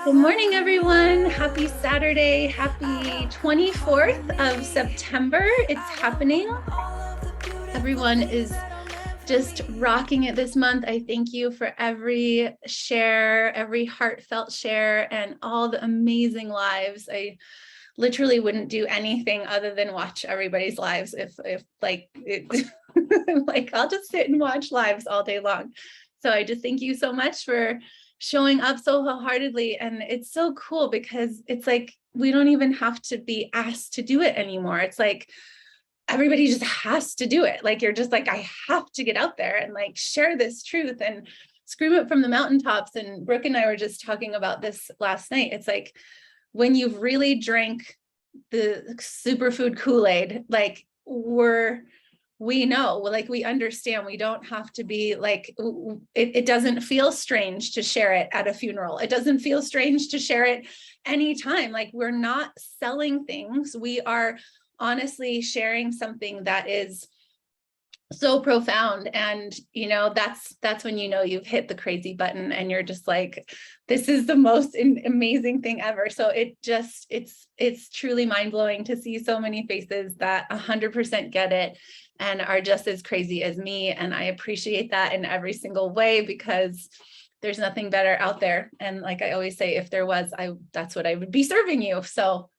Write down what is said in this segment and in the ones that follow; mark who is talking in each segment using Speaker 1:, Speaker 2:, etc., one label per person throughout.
Speaker 1: Good morning, everyone. Happy Saturday. Happy 24th of September. It's happening. Everyone is just rocking it this month. I thank you for every share, every heartfelt share, and all the amazing lives. I literally wouldn't do anything other than watch everybody's lives if like it like I'll just sit and watch lives all day long. So I just thank you so much for showing up so wholeheartedly. And it's so cool because it's like we don't even have to be asked to do it anymore. It's like everybody just has to do it. Like you're just like, I have to get out there and like share this truth and scream it from the mountaintops. And Brooke and I were just talking about this last night. It's like when you've really drank the superfood Kool-Aid, like we know, like we understand, we don't have to be like, it doesn't feel strange to share it at a funeral. It doesn't feel strange to share it anytime. Like we're not selling things. We are honestly sharing something that is so profound. And that's when you've hit the crazy button and you're just like, this is the most amazing thing ever. So it's truly mind-blowing to see so many faces that 100% get it and are just as crazy as me. And I appreciate that in every single way because there's nothing better out there. And like I always say, if there was, that's what I would be serving you. So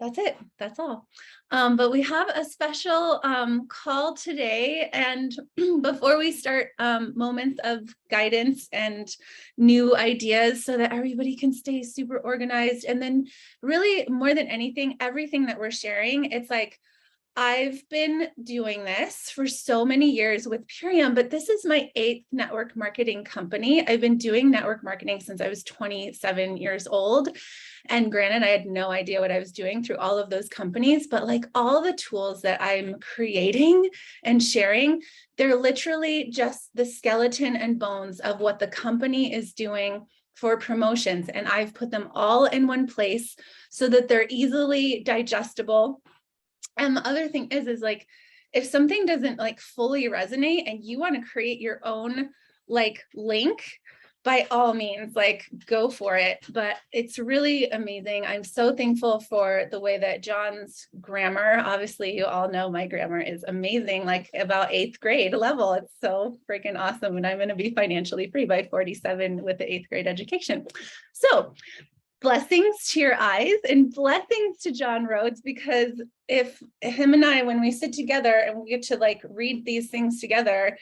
Speaker 1: that's it. That's all. But we have a special call today. And before we start, moments of guidance and new ideas so that everybody can stay super organized. And then really more than anything, everything that we're sharing, it's like, I've been doing this for so many years with Purium, but this is my 8th network marketing company. I've been doing network marketing since I was 27 years old. And granted, I had no idea what I was doing through all of those companies, but like all the tools that I'm creating and sharing, they're literally just the skeleton and bones of what the company is doing for promotions. And I've put them all in one place so that they're easily digestible. And the other thing is like, if something doesn't like fully resonate and you want to create your own like link, by all means, like go for it. But it's really amazing. I'm so thankful for the way that John's grammar, obviously you all know my grammar is amazing, like about 8th grade level. It's so freaking awesome. And I'm going to be financially free by 47 with the 8th grade education. So blessings to your eyes and blessings to John Rhodes, because if him and I, when we sit together and we get to like read these things together,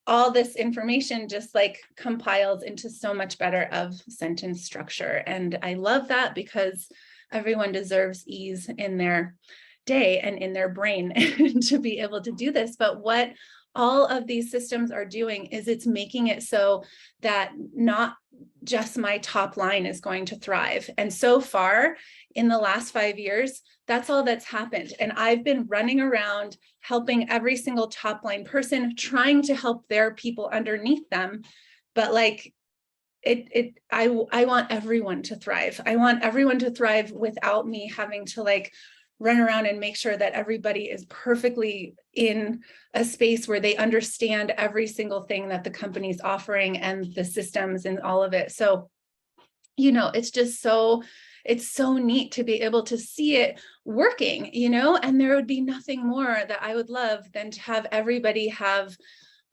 Speaker 1: all this information just like compiles into so much better of sentence structure. And I love that because everyone deserves ease in their day and in their brain to be able to do this. But what all of these systems are doing is it's making it so that not just my top line is going to thrive. And so far in the last 5 years, that's all that's happened. And I've been running around helping every single top line person, trying to help their people underneath them. But like, I want everyone to thrive. I want everyone to thrive without me having to like run around and make sure that everybody is perfectly in a space where they understand every single thing that the company's offering and the systems and all of it. So, it's just it's so neat to be able to see it working, and there would be nothing more that I would love than to have everybody have,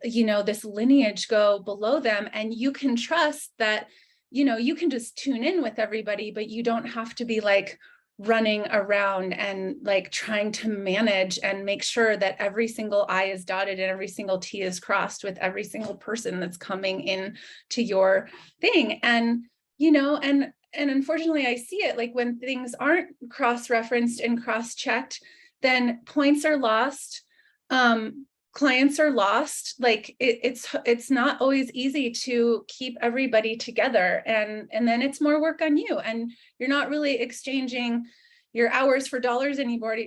Speaker 1: this lineage go below them. And you can trust that, you can just tune in with everybody, but you don't have to be like running around and like trying to manage and make sure that every single I is dotted and every single T is crossed with every single person that's coming in to your thing. And, and unfortunately I see it like when things aren't cross-referenced and cross-checked, then points are lost. Clients are lost. Like it's not always easy to keep everybody together. And then it's more work on you. And you're not really exchanging your hours for dollars anymore,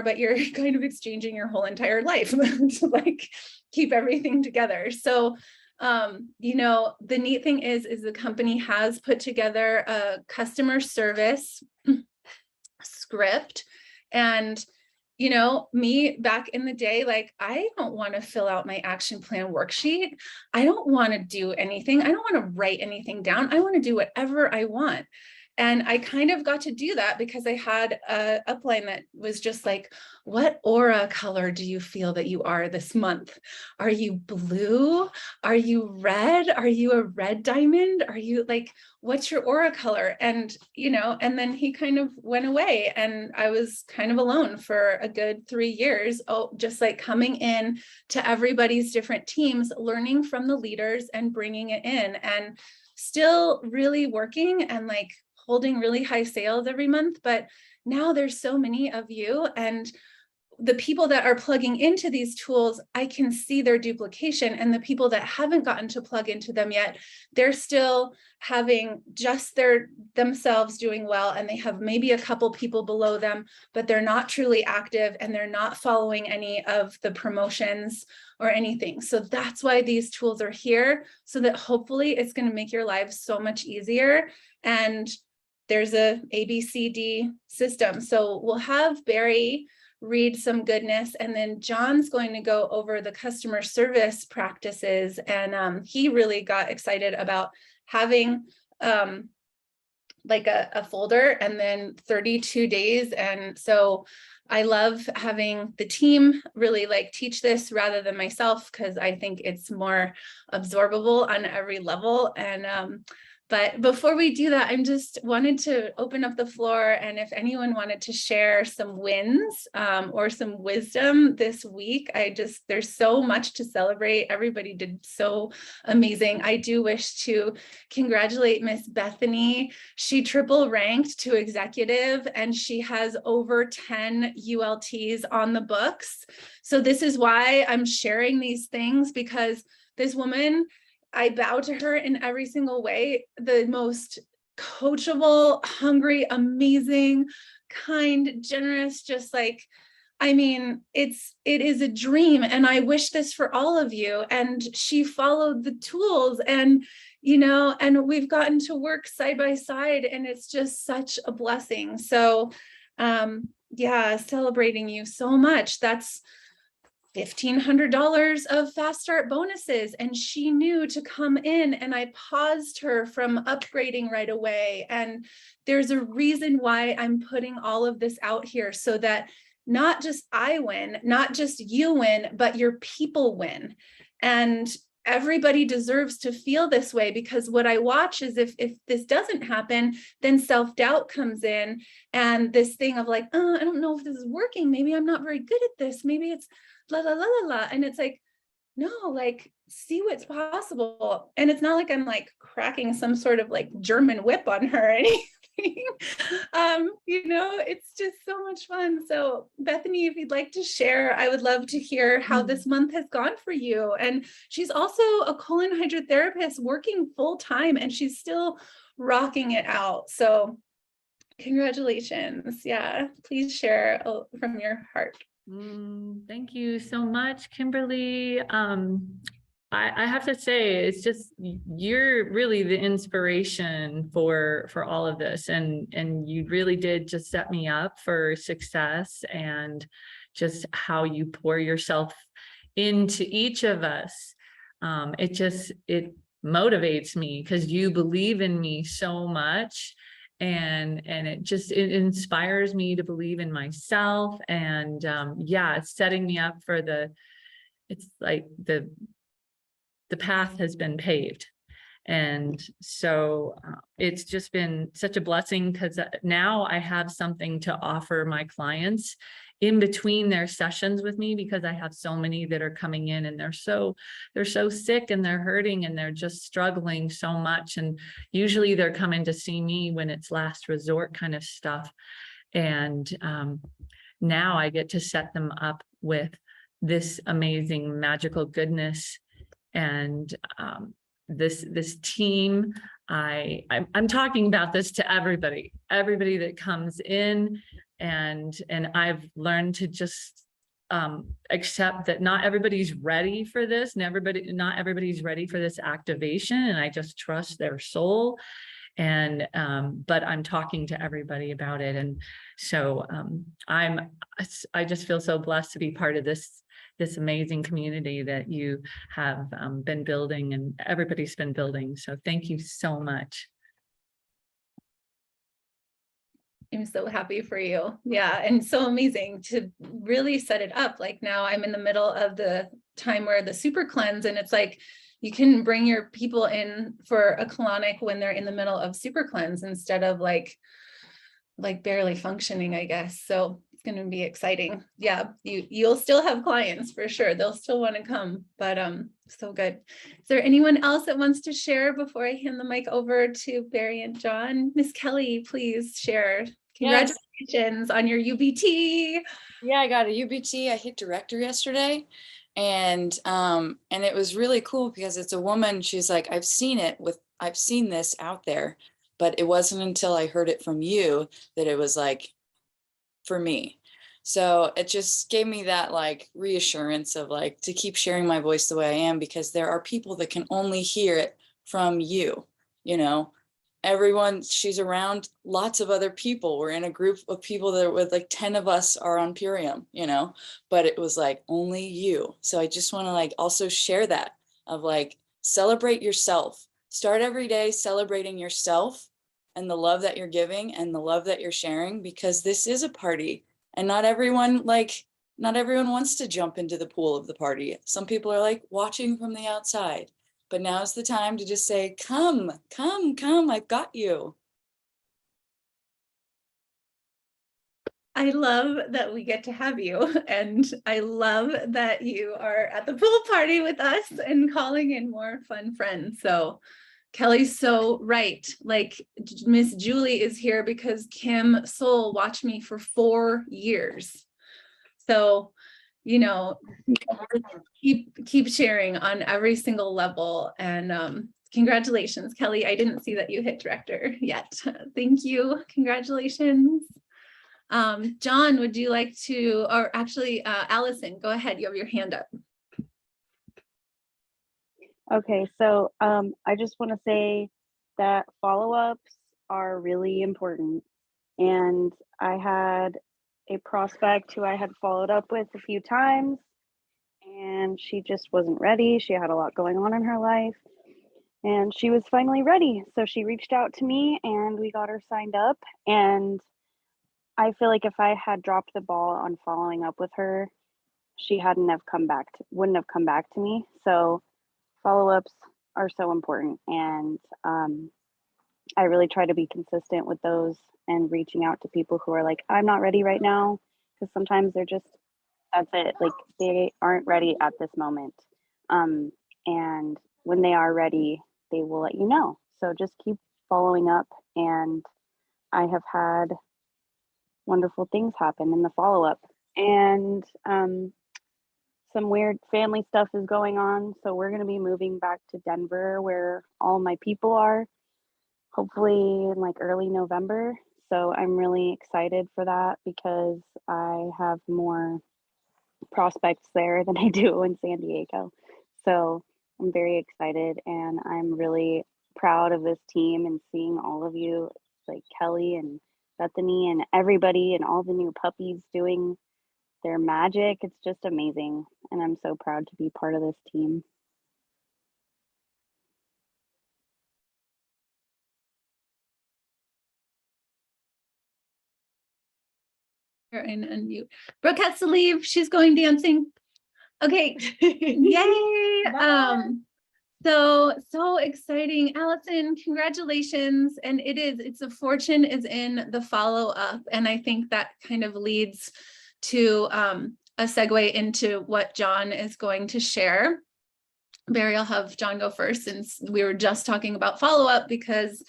Speaker 1: but you're kind of exchanging your whole entire life to like keep everything together. So, the neat thing is the company has put together a customer service script, and you know, me back in the day, like, I don't want to fill out my action plan worksheet. I don't want to do anything. I don't want to write anything down. I want to do whatever I want. And I kind of got to do that because I had a upline that was just like, what aura color do you feel that you are this month? Are you blue? Are you red? Are you a red diamond? Are you like, what's your aura color? And, you know, and then he kind of went away and I was kind of alone for a good 3 years. Oh, just like coming in to everybody's different teams, learning from the leaders and bringing it in, and still really working and like holding really high sales every month. But now there's so many of you, and the people that are plugging into these tools, I can see their duplication, and the people that haven't gotten to plug into them yet, they're still having just themselves doing well, and they have maybe a couple people below them, but they're not truly active and they're not following any of the promotions or anything. So that's why these tools are here, so that hopefully it's going to make your lives so much easier. And there's a ABCD system. So we'll have Barry read some goodness, and then John's going to go over the customer service practices. And he really got excited about having like a folder and then 32 days. And so I love having the team really like teach this rather than myself, because I think it's more absorbable on every level. And but before we do that, I'm just wanted to open up the floor, and if anyone wanted to share some wins or some wisdom this week, there's so much to celebrate. Everybody did so amazing. I do wish to congratulate Miss Bethany. She triple ranked to executive, and she has over 10 ULTs on the books. So this is why I'm sharing these things, because this woman, I bow to her in every single way. The most coachable, hungry, amazing, kind, generous, just like, I mean, it is a dream. And I wish this for all of you. And she followed the tools, and, you know, and we've gotten to work side by side, and it's just such a blessing. So yeah, celebrating you so much. That's $1,500 of fast start bonuses, and she knew to come in, and I paused her from upgrading right away. And there's a reason why I'm putting all of this out here, so that not just I win, not just you win, but your people win. And everybody deserves to feel this way, because what I watch is if this doesn't happen, then self-doubt comes in, and this thing of like, oh, I don't know if this is working, maybe I'm not very good at this, maybe it's la la la la la. And it's like, no, like, see what's possible. And it's not like I'm like cracking some sort of like German whip on her or anything. You know, it's just so much fun. So Bethany, if you'd like to share, I would love to hear how this month has gone for you. And she's also a colon hydrotherapist working full time, and she's still rocking it out. So congratulations. Yeah, please share from your heart.
Speaker 2: Thank you so much, Kimberly. I have to say, it's just, you're really the inspiration for all of this, and you really did just set me up for success, and just how you pour yourself into each of us. It motivates me, because you believe in me so much. And it inspires me to believe in myself. And yeah, it's setting me up for it's like the path has been paved. And so it's just been such a blessing, because now I have something to offer my clients in between their sessions with me, because I have so many that are coming in, and they're so sick, and they're hurting, and they're just struggling so much. And usually they're coming to see me when it's last resort kind of stuff. And now I get to set them up with this amazing magical goodness. And this team, I'm talking about this to everybody that comes in, and I've learned to just accept that not everybody's ready for this, not everybody's ready for this activation, and I just trust their soul. And but I'm talking to everybody about it. And so I just feel so blessed to be part of this amazing community that you have been building, and everybody's been building. So thank you so much.
Speaker 1: I'm so happy for you. Yeah. And so amazing to really set it up. Like now I'm in the middle of the time where the super cleanse, and it's like, you can bring your people in for a colonic when they're in the middle of super cleanse instead of like barely functioning, I guess. So it's going to be exciting. Yeah. You'll still have clients for sure. They'll still want to come, but so good. Is there anyone else that wants to share before I hand the mic over to Barry and John? Miss Kelly, please share. Congratulations on your UBT.
Speaker 3: Yeah, I got a UBT. I hit director yesterday, and it was really cool because it's a woman. She's like, I've seen this out there, but it wasn't until I heard it from you that it was like for me. So it just gave me that like reassurance of like to keep sharing my voice the way I am, because there are people that can only hear it from you, you know. Everyone, she's around lots of other people. We're in a group of people that with like 10 of us are on Purium, you know, but it was like only you. So I just want to like also share that of like, celebrate yourself. Start every day celebrating yourself and the love that you're giving and the love that you're sharing, because this is a party, and not everyone wants to jump into the pool of the party. Some people are like watching from the outside. But now's the time to just say, come, I've got you.
Speaker 1: I love that we get to have you, and I love that you are at the pool party with us and calling in more fun friends. So Kelly's so right. Like Miss Julie is here because Kim Soul watched me for 4 years. So, you know, keep sharing on every single level. And congratulations, Kelly. I didn't see that you hit director yet. Thank you. Congratulations. John, would you like to, or actually, Allison, go ahead. You have your hand up.
Speaker 4: Okay, so I just want to say that follow-ups are really important. And I had a prospect who I had followed up with a few times, and she just wasn't ready. She had a lot going on in her life, and she was finally ready. So she reached out to me and we got her signed up. And I feel like if I had dropped the ball on following up with her, she wouldn't have come back to me. So follow-ups are so important, and I really try to be consistent with those and reaching out to people who are like, I'm not ready right now, because sometimes they're just, that's it, like they aren't ready at this moment. And when they are ready, they will let you know. So just keep following up, and I have had wonderful things happen in the follow-up. And some weird family stuff is going on. So we're going to be moving back to Denver, where all my people are, hopefully in like early November. So I'm really excited for that, because I have more prospects there than I do in San Diego. So I'm very excited, and I'm really proud of this team and seeing all of you, like Kelly and Bethany and everybody and all the new puppies doing their magic. It's just amazing, and I'm so proud to be part of this team.
Speaker 1: And unmute. Brooke has to leave. She's going dancing. Okay. Yay. So exciting. Allison, congratulations. And it's a fortune is in the follow-up. And I think that kind of leads to a segue into what John is going to share. Barry, I'll have John go first, since we were just talking about follow-up, because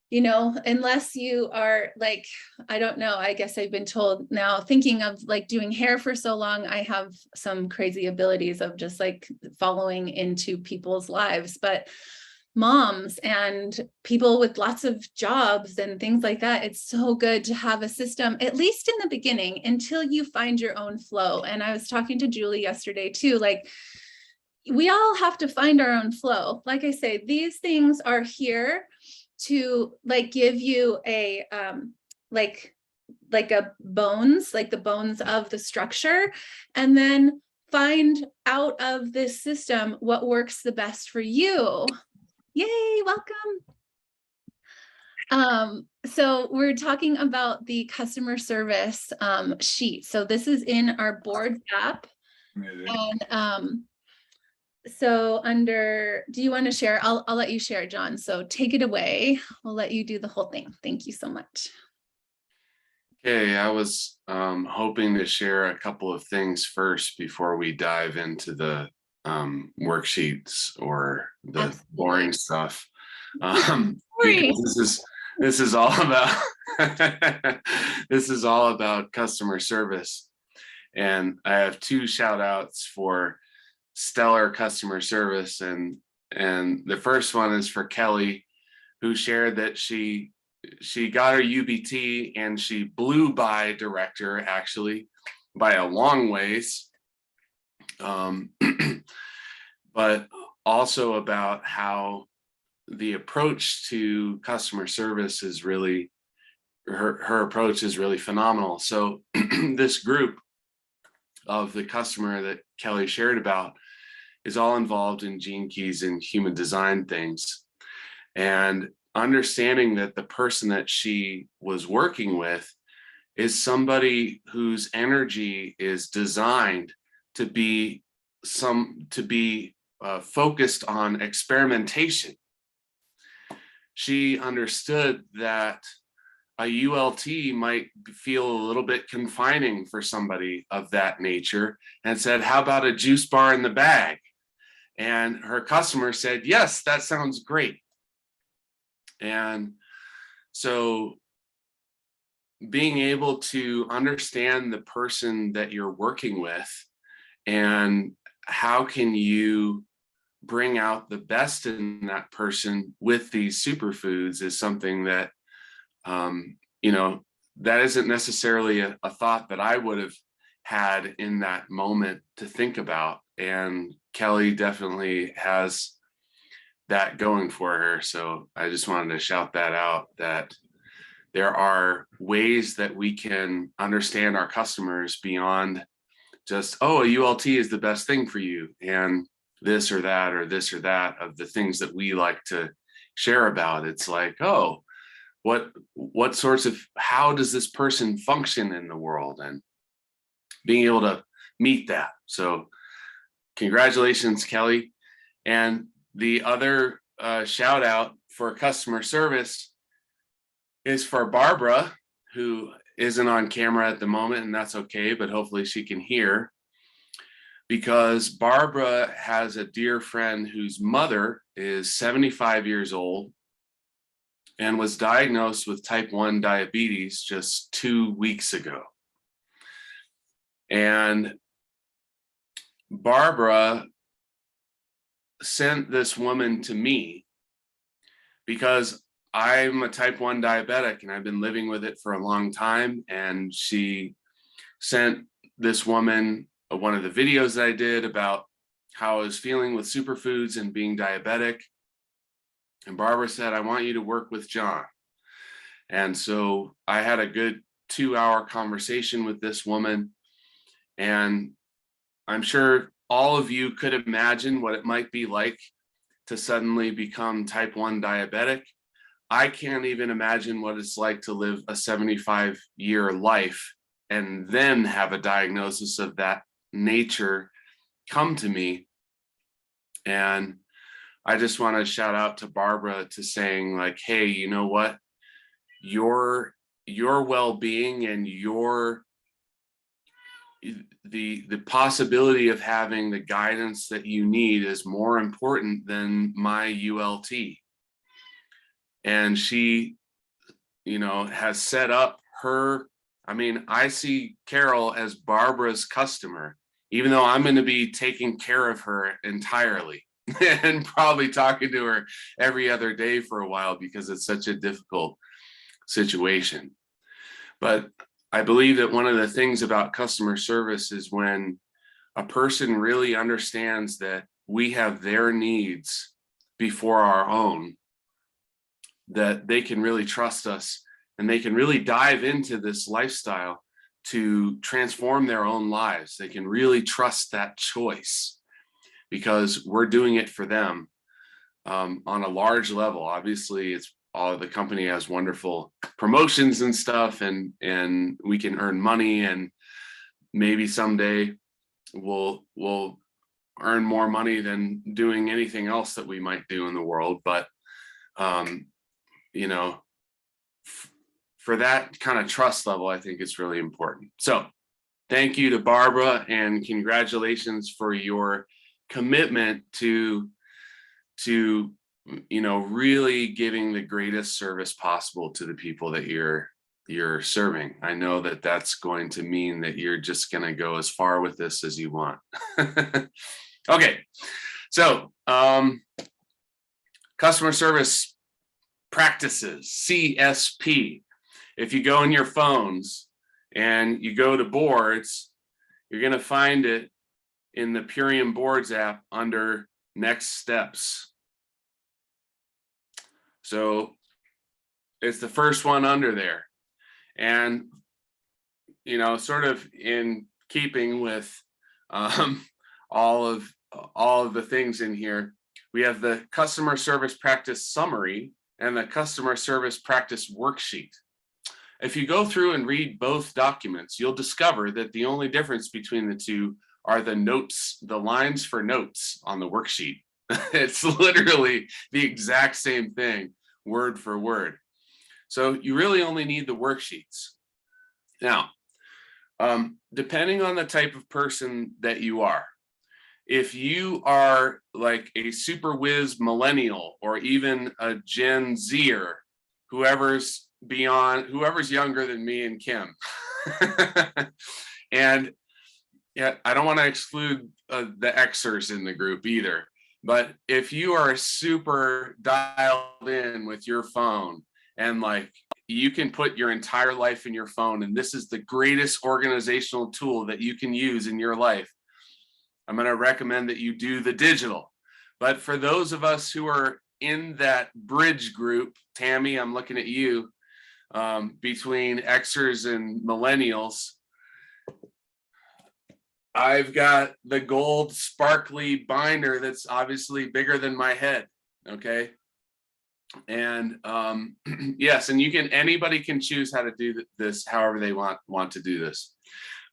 Speaker 1: you know, unless you are like, I don't know, I guess I've been told now, thinking of like doing hair for so long, I have some crazy abilities of just like following into people's lives. But moms and people with lots of jobs and things like that, it's so good to have a system, at least in the beginning, until you find your own flow. And I was talking to Julie yesterday too, like, we all have to find our own flow. Like I say, these things are here to like give you a like a bones, like the bones of the structure, and then find out of this system what works the best for you. Yay, welcome. So we're talking about the customer service sheet. So this is in our board app. And so under, do you want to share? I'll let you share, John. So take it away. We'll let you do the whole thing. Thank you so much.
Speaker 5: Okay, I was hoping to share a couple of things first before we dive into the worksheets or the
Speaker 1: Absolutely.
Speaker 5: boring stuff.
Speaker 1: Boring.
Speaker 5: Because this is all about this is all about customer service. And I have two shout outs for stellar customer service. And the first one is for Kelly, who shared that she got her UBT and she blew by director, actually by a long ways. But also about how the approach to customer service is really, her approach is really phenomenal. So this group of the customer that Kelly shared about is all involved in Gene Keys and human design things. And understanding that the person that she was working with is somebody whose energy is designed to be focused on experimentation. She understood that a ULT might feel a little bit confining for somebody of that nature, and said, how about a juice bar in the bag? And her customer said, yes, that sounds great. And so being able to understand the person that you're working with and how can you bring out the best in that person with these superfoods is something that, that isn't necessarily a thought that I would have had in that moment to think about. And Kelly definitely has that going for her. So I just wanted to shout that out, that there are ways that we can understand our customers beyond just, oh, a ULT is the best thing for you, and this or that or this or that of the things that we like to share about. It's like, oh, what sorts of, how does this person function in the world, and being able to meet that. So congratulations, Kelly. And the other shout out for customer service is for Barbara, who isn't on camera at the moment, and that's okay, but hopefully she can hear, because Barbara has a dear friend whose mother is 75 years old and was diagnosed with type 1 diabetes just 2 weeks ago. And Barbara sent this woman to me because I'm a type 1 diabetic and I've been living with it for a long time. And she sent this woman one of the videos that I did about how I was feeling with superfoods and being diabetic. And Barbara said, I want you to work with John. And so I had a good 2-hour conversation with this woman. And I'm sure all of you could imagine what it might be like to suddenly become type 1 diabetic. I can't even imagine what it's like to live a 75-year life and then have a diagnosis of that nature come to me. And I just want to shout out to Barbara to saying like, hey, you know what? Your well-being and the possibility of having the guidance that you need is more important than my ULT. And she, has set up her, I see Carol as Barbara's customer, even though I'm going to be taking care of her entirely and probably talking to her every other day for a while because it's such a difficult situation. But I believe that one of the things about customer service is when a person really understands that we have their needs before our own, that they can really trust us and they can really dive into this lifestyle to transform their own lives. They can really trust that choice because we're doing it for them on a large level. Obviously, it's all the company has wonderful promotions and stuff, and we can earn money, and maybe someday we'll earn more money than doing anything else that we might do in the world. But you know, for that kind of trust level, I think it's really important. So thank you to Barbara, and congratulations for your commitment to really giving the greatest service possible to the people that you're serving. I know that that's going to mean that you're just going to go as far with this as you want. Okay, so customer service practices, CSP. If you go in your phones and you go to boards, you're going to find it in the Purium Boards app under next steps. So it's the first one under there. And, sort of in keeping with all of the things in here, we have the customer service practice summary and the customer service practice worksheet. If you go through and read both documents, you'll discover that the only difference between the two are the notes, the lines for notes on the worksheet. It's literally the exact same thing, word for word. So you really only need the worksheets. Now, depending on the type of person that you are, if you are like a super whiz millennial or even a Gen Zer, whoever's younger than me and Kim, and yeah, I don't want to exclude the Xers in the group either, but if you are super dialed in with your phone and like you can put your entire life in your phone, and this is the greatest organizational tool that you can use in your life, I'm going to recommend that you do the digital. But for those of us who are in that bridge group, Tammy, I'm looking at you, between Xers and millennials, I've got the gold sparkly binder that's obviously bigger than my head. Okay. And yes, and anybody can choose how to do this however they want to do this.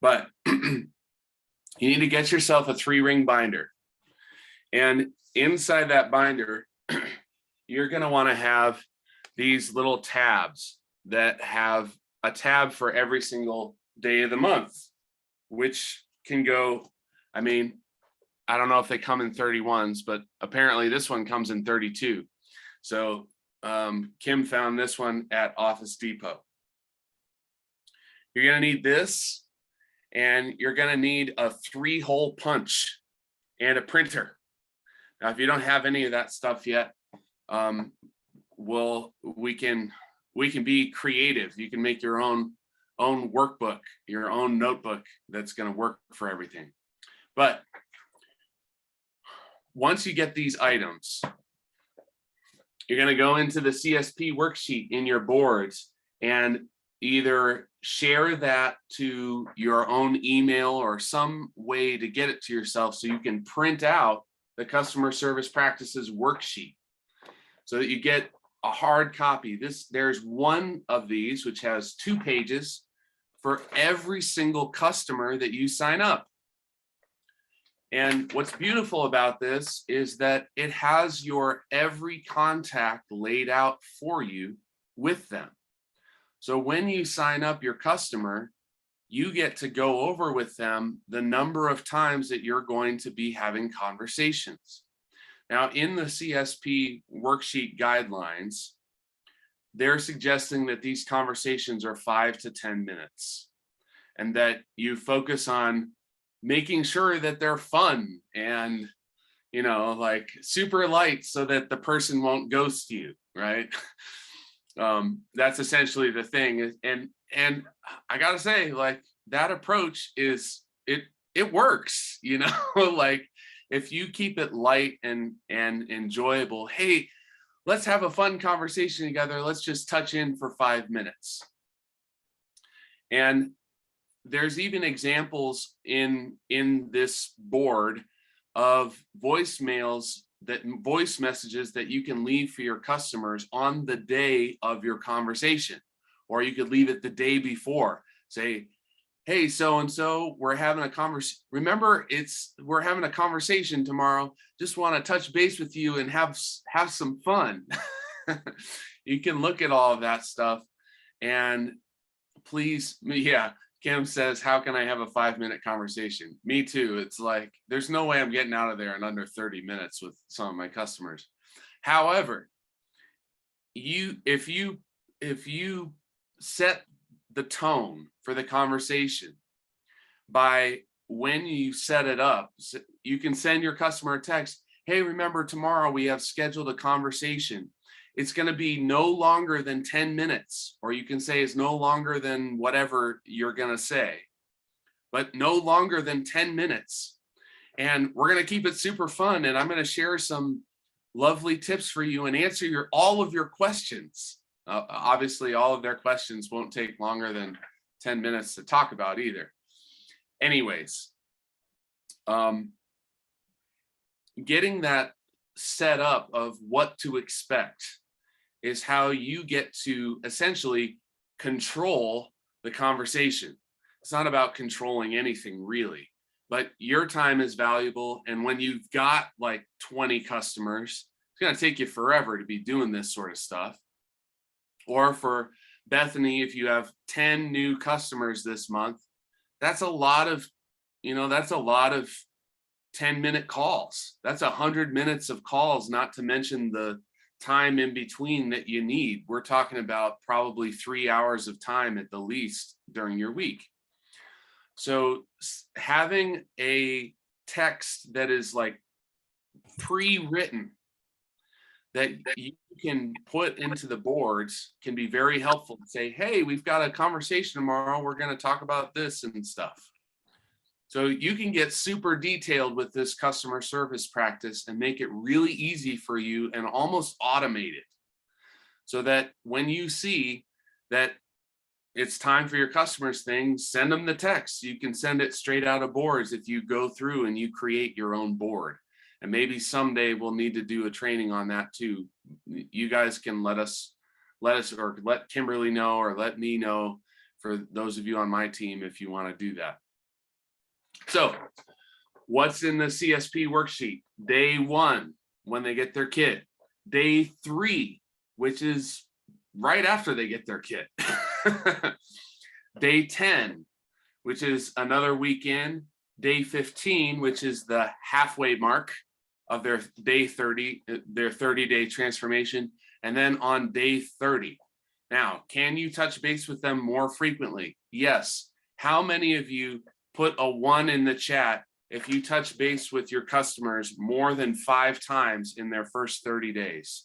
Speaker 5: But you need to get yourself a 3-ring binder. And inside that binder, you're going to want to have these little tabs that have a tab for every single day of the month, which can go, I don't know if they come in 31s, but apparently this one comes in 32. So Kim found this one at Office Depot. You're going to need this, and you're going to need a 3-hole punch and a printer. Now, if you don't have any of that stuff yet, we can be creative. You can make your own workbook, your own notebook that's going to work for everything. But once you get these items, you're going to go into the CSP worksheet in your boards and either share that to your own email or some way to get it to yourself so you can print out the customer service practices worksheet so that you get a hard copy. There's one of these which has 2 pages for every single customer that you sign up. And what's beautiful about this is that it has your every contact laid out for you with them. So when you sign up your customer, you get to go over with them the number of times that you're going to be having conversations. Now, in the CSP worksheet guidelines, they're suggesting that these conversations are 5 to 10 minutes and that you focus on making sure that they're fun and, like super light so that the person won't ghost you, right? That's essentially the thing. And I gotta say, like, that approach it works, like if you keep it light and enjoyable. Hey, let's have a fun conversation together. Let's just touch in for 5 minutes. And there's even examples in this board of voice messages that you can leave for your customers on the day of your conversation, or you could leave it the day before. Say, hey, so-and-so, we're having a conversation. Remember, we're having a conversation tomorrow. Just want to touch base with you and have some fun. You can look at all of that stuff. And please, yeah, Kim says, how can I have a 5-minute conversation? Me too. It's like, there's no way I'm getting out of there in under 30 minutes with some of my customers. However, if you set the tone for the conversation by when you set it up, you can send your customer a text. Hey, remember tomorrow we have scheduled a conversation. It's going to be no longer than 10 minutes, or you can say it's no longer than whatever you're going to say, but no longer than 10 minutes. And we're going to keep it super fun. And I'm going to share some lovely tips for you and answer all of your questions. Obviously, all of their questions won't take longer than 10 minutes to talk about either. Anyways, getting that set up of what to expect is how you get to essentially control the conversation. It's not about controlling anything really, but your time is valuable. And when you've got like 20 customers, it's going to take you forever to be doing this sort of stuff. Or for Bethany, if you have 10 new customers this month, that's a lot of 10-minute calls. That's 100 minutes of calls, not to mention the time in between that you need. We're talking about probably 3 hours of time at the least during your week. So having a text that is like pre-written that you can put into the boards can be very helpful. Say, hey, we've got a conversation tomorrow. We're going to talk about this and stuff. So you can get super detailed with this customer service practice and make it really easy for you and almost automate it. So that when you see that it's time for your customers thing, send them the text. You can send it straight out of boards if you go through and you create your own board. And maybe someday we'll need to do a training on that too. You guys can let us or let Kimberly know or let me know, for those of you on my team, if you want to do that. So what's in the CSP worksheet? Day 1, when they get their kit. Day 3, which is right after they get their kit. Day 10, which is another weekend. Day 15, which is the halfway mark of their day 30, their 30-day transformation. And then on day 30. Now, can you touch base with them more frequently? Yes. How many of you put a 1 in the chat if you touch base with your customers more than 5 times in their first 30 days?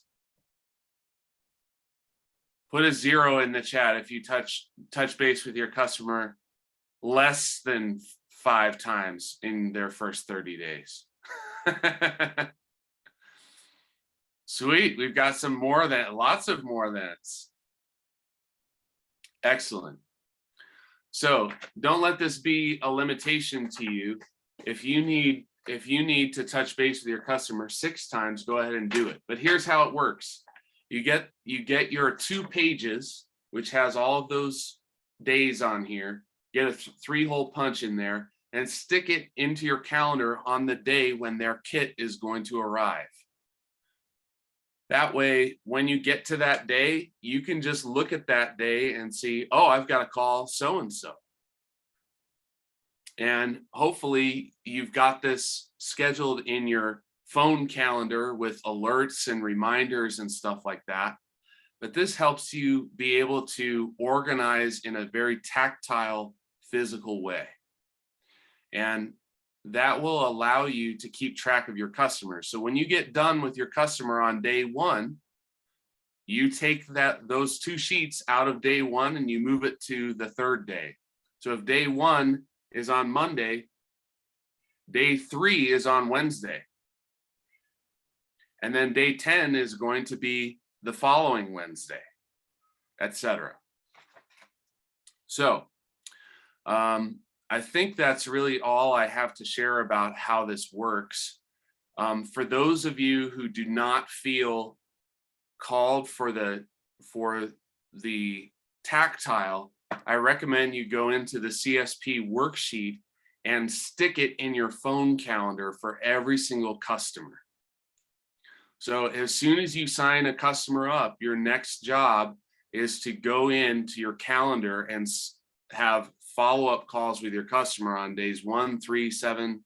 Speaker 5: Put a 0 in the chat if you touch base with your customer less than 5 times in their first 30 days. Sweet, we've got some more than, lots of more thans. Excellent. So don't let this be a limitation to you. If you need to touch base with your customer 6 times, go ahead and do it. But here's how it works. You get your 2 pages, which has all of those days on here. Get a 3-hole punch in there and stick it into your calendar on the day when their kit is going to arrive. That way, when you get to that day, you can just look at that day and see, oh, I've got to call so-and-so. And hopefully you've got this scheduled in your phone calendar with alerts and reminders and stuff like that. But this helps you be able to organize in a very tactile, physical way. And that will allow you to keep track of your customers. So when you get done with your customer on day 1, you take those 2 sheets out of day 1 and you move it to the 3rd day. So if day 1 is on Monday, day 3 is on Wednesday. And then day 10 is going to be the following Wednesday, etc. So I think that's really all I have to share about how this works. For those of you who do not feel called for the tactile, I recommend you go into the CSP worksheet and stick it in your phone calendar for every single customer. So as soon as you sign a customer up, your next job is to go into your calendar and have follow-up calls with your customer on days 1, 3, 7,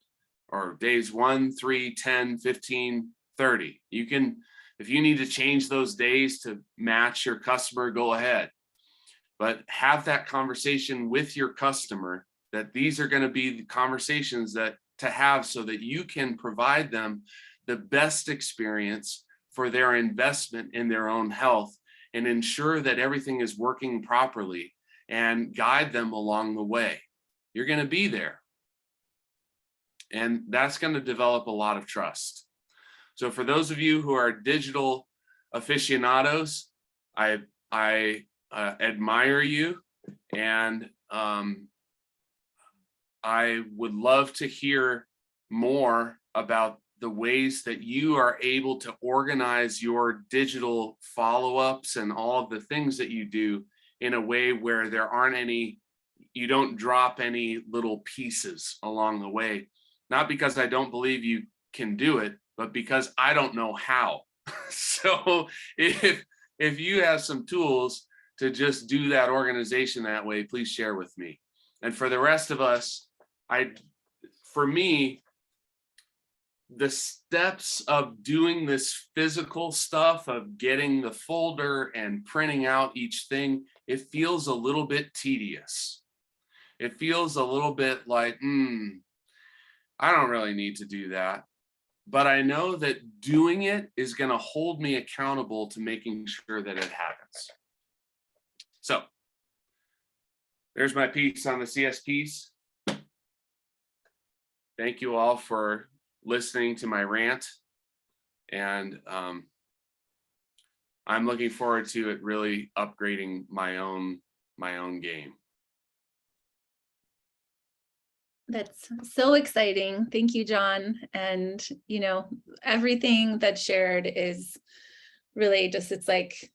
Speaker 5: or days 1, 3, 10, 15, 30. You can, if you need to change those days to match your customer, go ahead. But have that conversation with your customer, that these are going to be the conversations that to have so that you can provide them the best experience for their investment in their own health and ensure that everything is working properly and guide them along the way. You're going to be there. And that's going to develop a lot of trust. So for those of you who are digital aficionados, I admire you, and I would love to hear more about the ways that you are able to organize your digital follow-ups and all of the things that you do in a way where there aren't any, you don't drop any little pieces along the way. Not because I don't believe you can do it, but because I don't know how. So if you have some tools to just do that organization that way, please share with me. And for the rest of us, for me, the steps of doing this physical stuff, of getting the folder and printing out each thing, it feels a little bit tedious. It feels a little bit like, I don't really need to do that. But I know that doing it is going to hold me accountable to making sure that it happens. So there's my piece on the CSPs. Thank you all for listening to my rant. And I'm looking forward to it really upgrading my own game.
Speaker 1: That's so exciting. Thank you, John. And, you know, everything that's shared is really just, it's like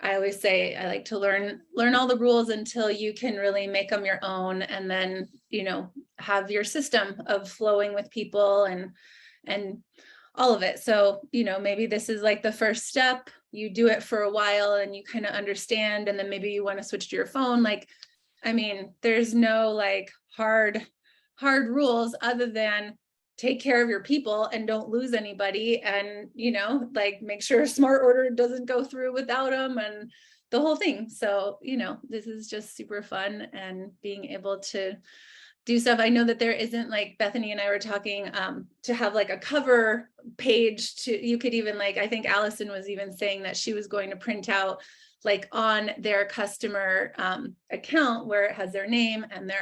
Speaker 1: I always say, I like to learn all the rules until you can really make them your own, and then, you know, have your system of flowing with people and all of it. So, you know, maybe this is like the first step. You do it for a while and you kind of understand, and then maybe you want to switch to your phone. Like, I mean, there's no like hard rules other than take care of your people and don't lose anybody, and, you know, like make sure a smart order doesn't go through without them and the whole thing. So, you know, this is just super fun, and being able to do stuff. I know that there isn't, like Bethany and I were talking, to have like a cover page to, you could even like, I think Allison was even saying that she was going to print out like on their customer account where it has their name and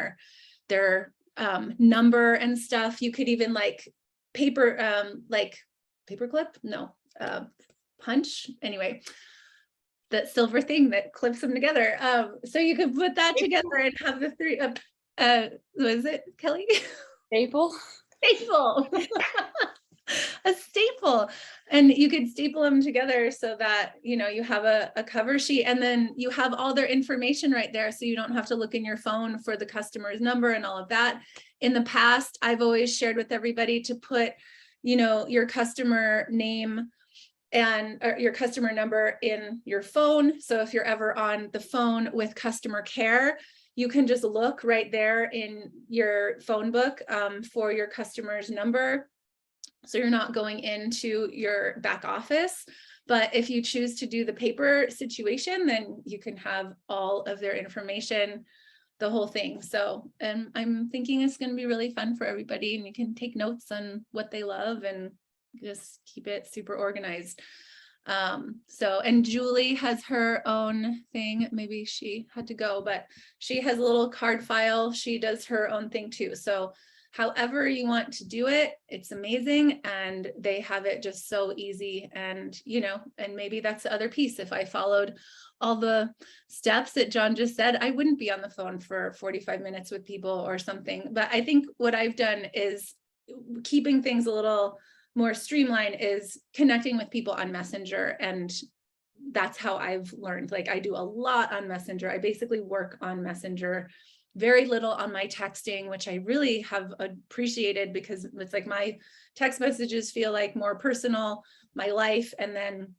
Speaker 1: their number and stuff. You could even like paperclip, no, punch, anyway, that silver thing that clips them together. So you could put that together and have the three, what is it, Kelly?
Speaker 3: Staple.
Speaker 1: A staple, and you could staple them together so that, you know, you have a cover sheet, and then you have all their information right there, so you don't have to look in your phone for the customer's number and all of that. In the past, I've always shared with everybody to put, you know, your customer name and your customer number in your phone. So if you're ever on the phone with customer care, you can just look right there in your phone book for your customer's number. So you're not going into your back office. But if you choose to do the paper situation, then you can have all of their information, the whole thing. So, and I'm thinking it's going to be really fun for everybody, and you can take notes on what they love and just keep it super organized. So, and Julie has her own thing. Maybe she had to go, but she has a little card file. She does her own thing too. So however you want to do it, it's amazing. And they have it just so easy. And, you know, and maybe that's the other piece. If I followed all the steps that John just said, I wouldn't be on the phone for 45 minutes with people or something. But I think what I've done is keeping things a little more streamlined is connecting with people on Messenger. And that's how I've learned. Like, I do a lot on Messenger. I basically work on Messenger, very little on my texting, which I really have appreciated, because it's like my text messages feel like more personal, my life, and then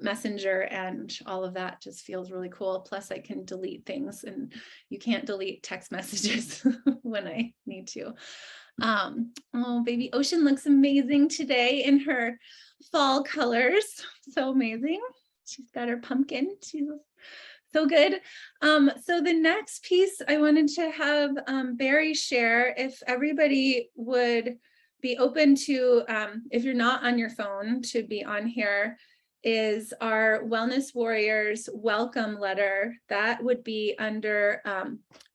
Speaker 1: Messenger and all of that just feels really cool. Plus I can delete things, and you can't delete text messages when I need to. Oh, baby Ocean looks amazing today in her fall colors. So amazing. She's got her pumpkin. She's so good. So the next piece I wanted to have Barry share, if everybody would be open to, if you're not on your phone, to be on here, is our Wellness Warriors welcome letter. That would be under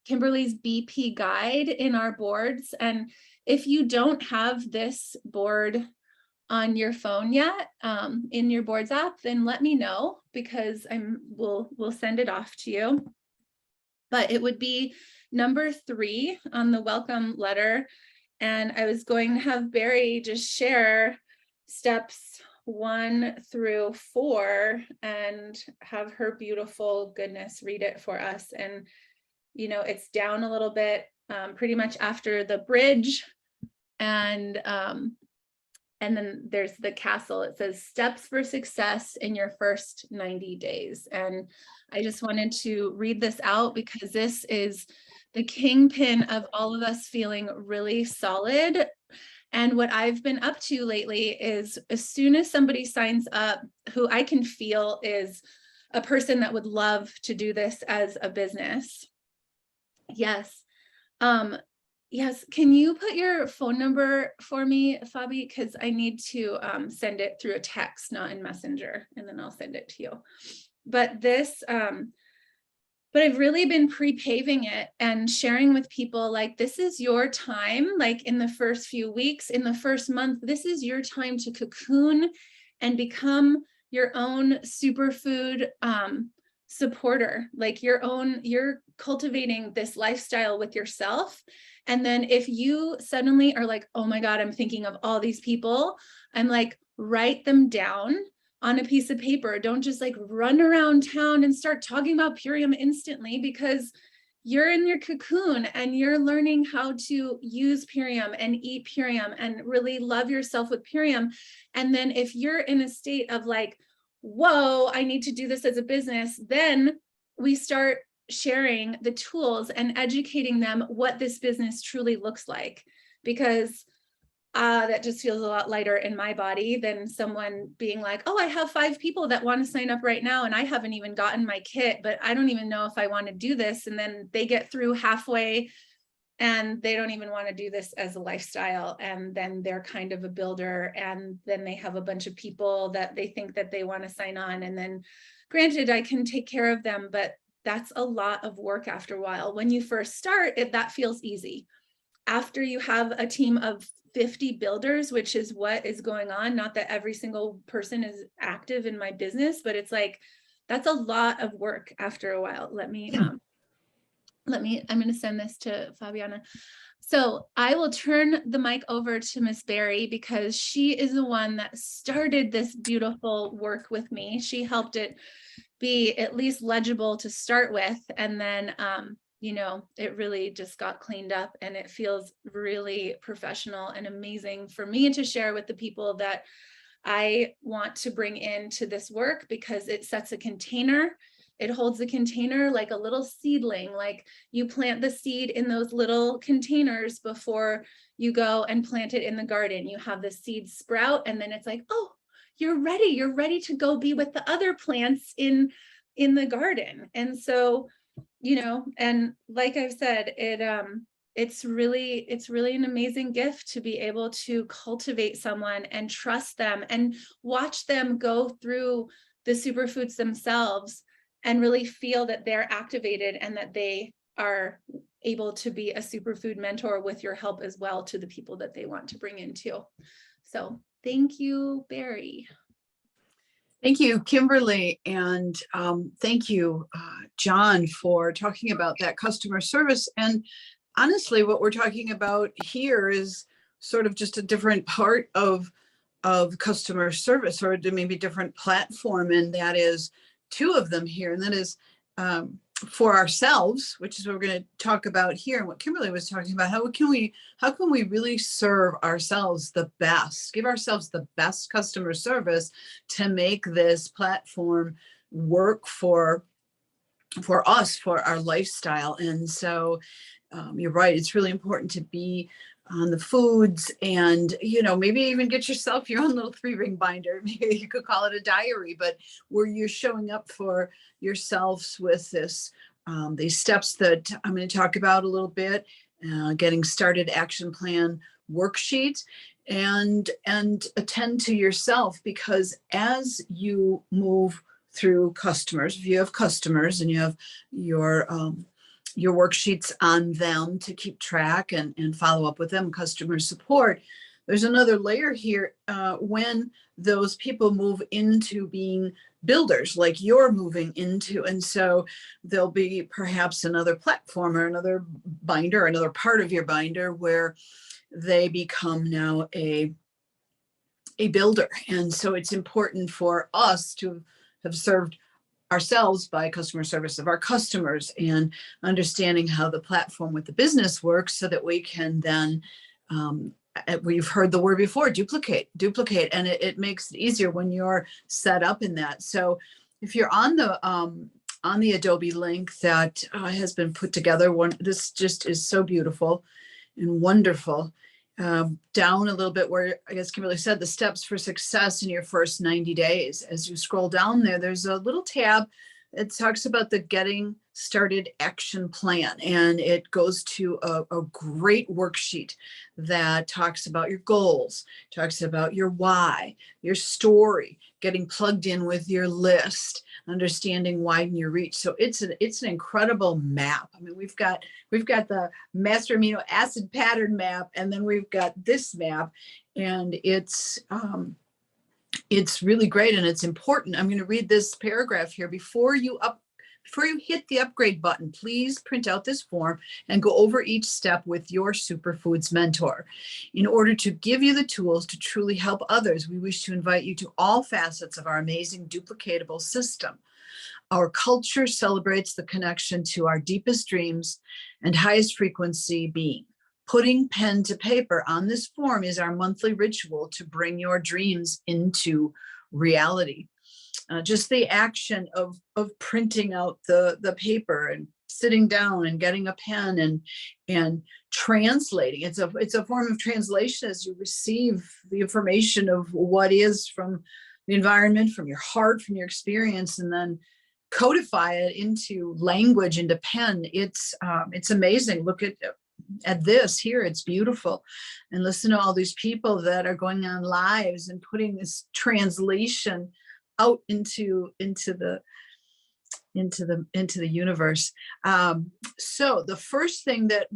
Speaker 1: Kimberly's BP guide in our boards. And if you don't have this board on your phone yet, in your boards app, then let me know, because we'll send it off to you. But it would be number 3 on the welcome letter. And I was going to have Barry just share steps 1 through 4 and have her beautiful goodness read it for us. And, you know, it's down a little bit, pretty much after the bridge. And then there's the castle. It says steps for success in your first 90 days. And I just wanted to read this out, because this is the kingpin of all of us feeling really solid. And what I've been up to lately is, as soon as somebody signs up who I can feel is a person that would love to do this as a business. Yes. Yes, can you put your phone number for me, Fabi? Because I need to send it through a text, not in Messenger, and then I'll send it to you. But this, but I've really been pre-paving it and sharing with people, like, this is your time, like in the first few weeks, in the first month, this is your time to cocoon and become your own superfood supporter, like you're cultivating this lifestyle with yourself. And then if you suddenly are like, oh my God, I'm thinking of all these people, I'm like, write them down on a piece of paper. Don't just like run around town and start talking about Purium instantly, because you're in your cocoon and you're learning how to use Purium and eat Purium and really love yourself with Purium. And then if you're in a state of like, whoa, I need to do this as a business, then we start sharing the tools and educating them what this business truly looks like, because that just feels a lot lighter in my body than someone being like, oh, I have 5 people that want to sign up right now and I haven't even gotten my kit, but I don't even know if I want to do this. And then they get through halfway and they don't even want to do this as a lifestyle. And then they're kind of a builder, and then they have a bunch of people that they think that they want to sign on. And then granted, I can take care of them, but that's a lot of work after a while. When you first start, that feels easy. After you have a team of 50 builders, which is what is going on, not that every single person is active in my business, but it's like, that's a lot of work after a while. I'm going to send this to Fabiana. So I will turn the mic over to Miss Barry, because she is the one that started this beautiful work with me. She helped it be at least legible to start with. And then, you know, it really just got cleaned up, and it feels really professional and amazing for me to share with the people that I want to bring into this work, because it sets a container. It holds a container like a little seedling, like you plant the seed in those little containers before you go and plant it in the garden. You have the seed sprout, and then it's like, oh, you're ready to go be with the other plants in the garden. And so, you know, and like I've said, it's really an amazing gift to be able to cultivate someone and trust them and watch them go through the superfoods themselves and really feel that they're activated and that they are able to be a superfood mentor with your help as well to the people that they want to bring in too. So thank you, Barry.
Speaker 6: Thank you, Kimberly, and thank you, John, for talking about that customer service. And honestly, what we're talking about here is sort of just a different part of customer service, or maybe different platform, and that is two of them here, and that is for ourselves, which is what we're going to talk about here, and what Kimberly was talking about. How can we really serve ourselves the best, give ourselves the best customer service to make this platform work for us, for our lifestyle? And so you're right, it's really important to be on the foods, and maybe even get yourself your own little 3-ring binder. Maybe you could call it a diary, but where you're showing up for yourselves with this these steps that I'm going to talk about a little bit, getting started action plan worksheet, and attend to yourself, because as you move through customers, if you have customers and you have your worksheets on them to keep track and follow up with them, customer support, there's another layer here when those people move into being builders, like you're moving into. And so there'll be perhaps another platform or another binder, another part of your binder where they become now a builder. And so it's important for us to have served ourselves by customer service of our customers, and understanding how the platform with the business works, so that we can then, we've heard the word before, duplicate, and it makes it easier when you're set up in that. So if you're on the Adobe link that has been put together, this just is so beautiful and wonderful. Down a little bit where I guess Kimberly said the steps for success in your first 90 days. As you scroll down there, there's a little tab that talks about the getting started action plan. And it goes to a great worksheet that talks about your goals, talks about your why, your story, getting plugged in with your list, understanding widen your reach. So it's an incredible map. I mean, we've got the master amino acid pattern map, and then we've got this map, and it's really great, and it's important. I'm going to read this paragraph here. Before you hit the upgrade button, please print out this form and go over each step with your Superfoods mentor. In order to give you the tools to truly help others, we wish to invite you to all facets of our amazing duplicatable system. Our culture celebrates the connection to our deepest dreams and highest frequency being. Putting pen to paper on this form is our monthly ritual to bring your dreams into reality. Just the action of printing out the paper and sitting down and getting a pen and translating. It's a form of translation as you receive the information of what is from the environment, from your heart, from your experience, and then codify it into language, into pen. It's amazing. Look at this here, it's beautiful. And listen to all these people that are going on lives and putting this translation out into the universe. So the first thing that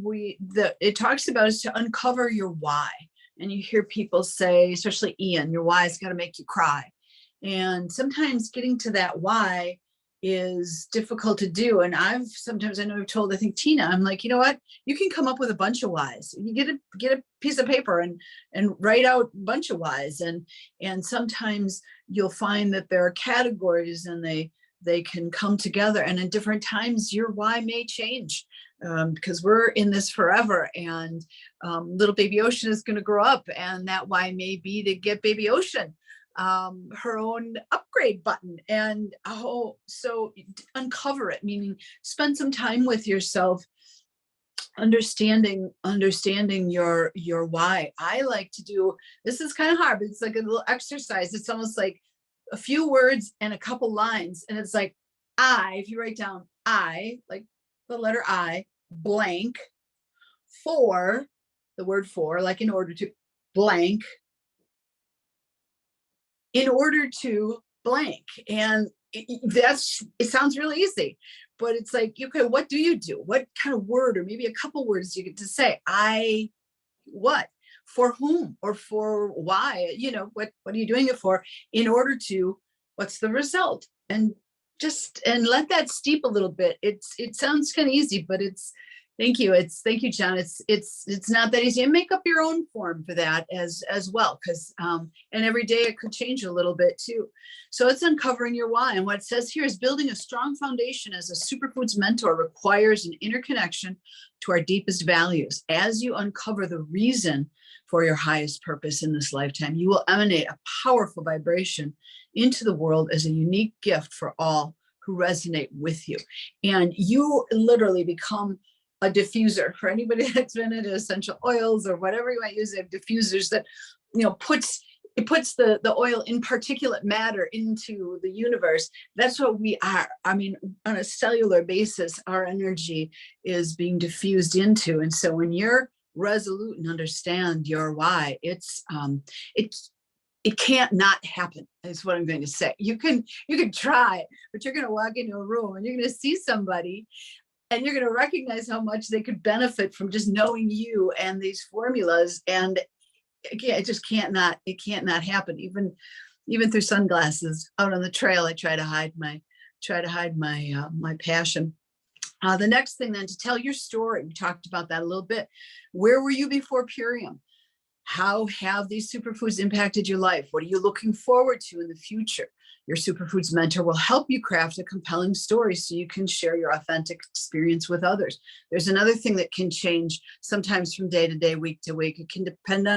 Speaker 6: it talks about is to uncover your why. And you hear people say, especially Ian, your why is got to make you cry. And sometimes getting to that why is difficult to do. And I know I've told, I think Tina, I'm like, you know what, you can come up with a bunch of whys. You get a piece of paper and write out a bunch of whys. And sometimes you'll find that there are categories, and they can come together. And at different times, your why may change, because we're in this forever. And little baby Ocean is going to grow up, and that why may be to get baby Ocean her own upgrade button. And so uncover it, meaning spend some time with yourself, understanding your why. I like to do, this is kind of hard, but it's like a little exercise. It's almost like a few words and a couple lines. And it's like, if you write down I, like the letter I, blank, for, the word for, like in order to, blank, in order to blank. And it sounds really easy, but it's like, okay, what do you do? What kind of word, or maybe a couple words you get to say? What? For whom or for why? What are you doing it for? In order to, what's the result? And let that steep a little bit. It sounds kind of easy, but thank you, John. It's not that easy. And make up your own form for that as well, because and every day it could change a little bit too. So it's uncovering your why. And what it says here is building a strong foundation as a superfoods mentor requires an interconnection to our deepest values. As you uncover the reason for your highest purpose in this lifetime, you will emanate a powerful vibration into the world as a unique gift for all who resonate with you. And you literally become a diffuser. For anybody that's been into essential oils or whatever you might use, they have diffusers that puts the oil in particulate matter into the universe. That's what we are. I mean, on a cellular basis, our energy is being diffused into. And so when you're resolute and understand your why, it can't not happen, is what I'm going to say. You can try, but you're going to walk into a room and you're going to see somebody and you're going to recognize how much they could benefit from just knowing you and these formulas. And it just can't not happen. Even through sunglasses out on the trail, I try to hide my passion. The next thing then, to tell your story. We talked about that a little bit. Where were you before Purium? How have these superfoods impacted your life? What are you looking forward to in the future? Your superfoods mentor will help you craft a compelling story so you can share your authentic experience with others. There's another thing that can change sometimes from day to day, week to week. It can depend